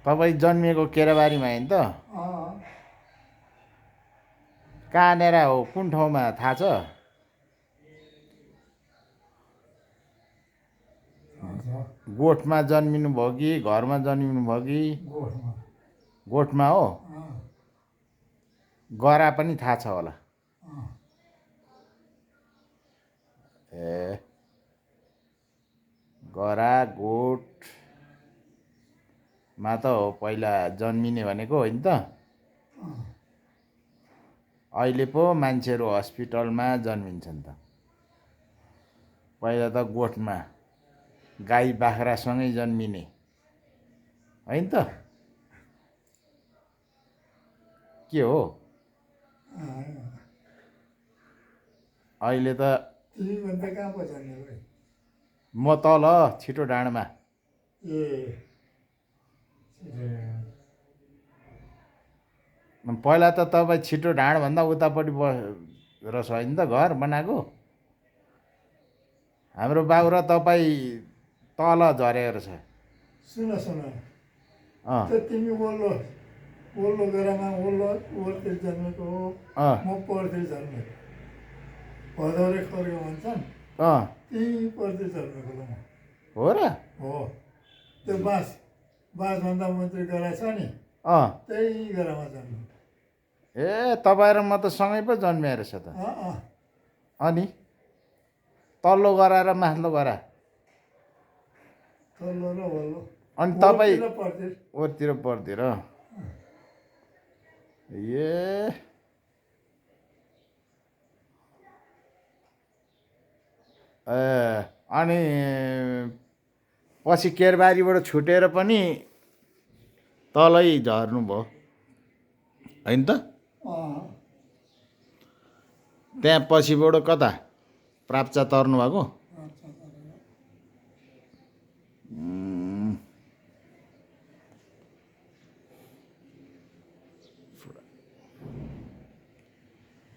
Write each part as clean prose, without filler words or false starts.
तपाईँ जन्मिएको केराबारीमा होइन त? कहाँनिर हो, कुन ठाउँमा थाहा छ? गोठमा जन्मिनु भयो कि घरमा जन्मिनु भयो कि? गोठमा हो। गरा पनि थाहा छ होला? ए गरा गोठमा त हो पहिला जन्मिने भनेको, होइन त? अहिले पो मान्छेहरू हस्पिटलमा जन्मिन्छन् त। पहिला त गोठमा गाई बाख्रासँगै जन्मिने, होइन त? के हो अहिले त? म तल छिटो डाँडमा। पहिला त तपाईँ छिटो ढाँडभन्दा उतापट्टि रहेछ होइन त घर बनाएको? हाम्रो बाउ र तपाईँ तल झरेको रहेछ। सुन तिमी वल्लो बेलामा वल्लोतिर जन्मेको हो। म परतिर जन्मेको, भदौरे खर्ग भन्छन्, त्यही परतिर जन्मेको ल म। हो र? हो, त्यो बाँसभन्दा मन्त्री गरा छ नि, त्यही गरामा जन्मेको। ए तपाईँ र म त सँगै पो जन्मिए रहेछ त। अनि तल्लो गरा र माथिल्लो गरा? तल्लो र वल्लो। अनि तपाईँ ओरतिर परतिर? ए अनि पछि केरबारीबाट छुटेर पनि तलै झर्नुभयो, होइन त? त्यहाँ पछिबाट कता प्राप्चा तर्नु भएको?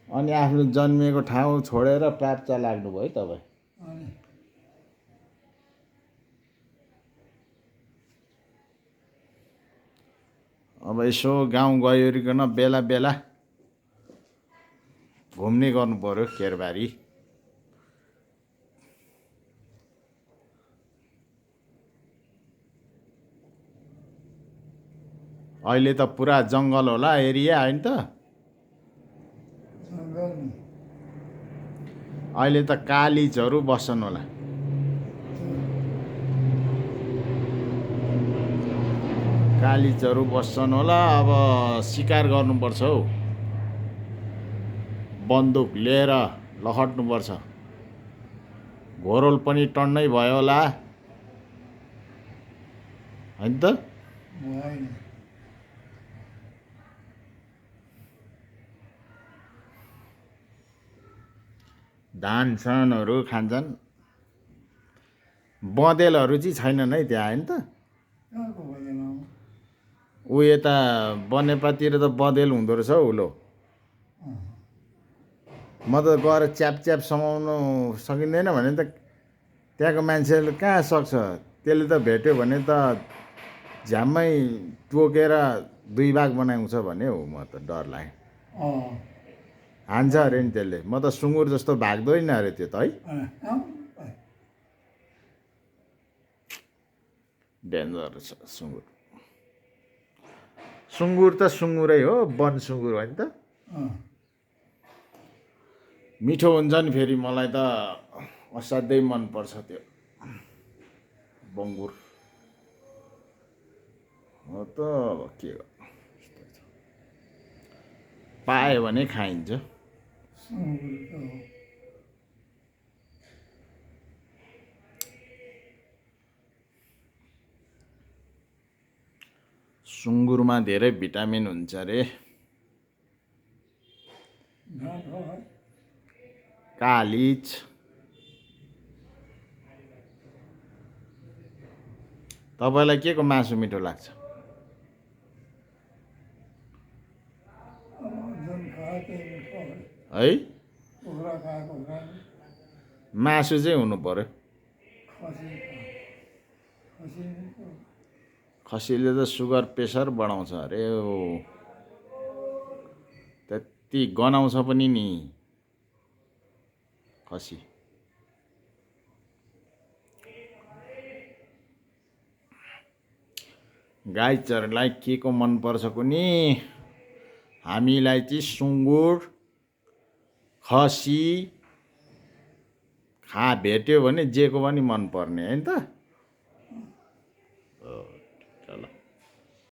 अनि आफ्नो जन्मिएको ठाउँ छोडेर प्राप्चा लाग्नुभयो है तपाईँ? अब यसो गाउँ गइवरिकन बेला बेला घुम्ने गर्नु पर्यो केरबारी। अहिले त पुरा जङ्गल होला एरिया, होइन त? अहिले त कालिजहरू बस्छन् होला। कालिजहरू बस्छन् होला। अब शिकार गर्नुपर्छ हौ, बन्दुक लिएर लखट्नुपर्छ। घोरोल पनि टन्नै भयो होला, होइन त? धान सानहरू खान्छन्। बँदेलहरू चाहिँ छैनन् है त्यहाँ, होइन त? ऊ यता बनेपातिर त बँदेल हुँदो रहेछ हौ लो। म त गएर च्याप समाउनु सकिँदैन भने त त्यहाँको मान्छेले कहाँ सक्छ? त्यसले त भेट्यो भने त झ्याम्मै टोकेर दुई भाग बनाउँछ भने हौ। म त डर लाग्यो। हान्छ अरे नि त्यसले। म त सुँगुर जस्तो भाग्दैन अरे त्यो त है। डेन्जर छ सुँगुर। सुँगुर त सुँगुरै हो, वन सुँगुर होइन त? मिठो हुन्छ नि फेरि। मलाई त असाध्यै मनपर्छ त्यो बङ्गुर। हो त अब के गर्नु, पायो भने खाइन्छ। सुँगुरमा धेरै भिटामिन हुन्छ अरे। कालिज तपाईँलाई के को मासु मिठो लाग्छ? है मासु चाहिँ हुनु पर्यो। खसीले त सुगर प्रेसर बढाउँछ अरे हो, त्यति गनाउँछ पनि नि खसी। गाई चरलाई के को मन पर्छ कुनी? हामीलाई चाहिँ सुँगुर खसी भेट्यो भने जे को पनि मन पर्ने हैन त।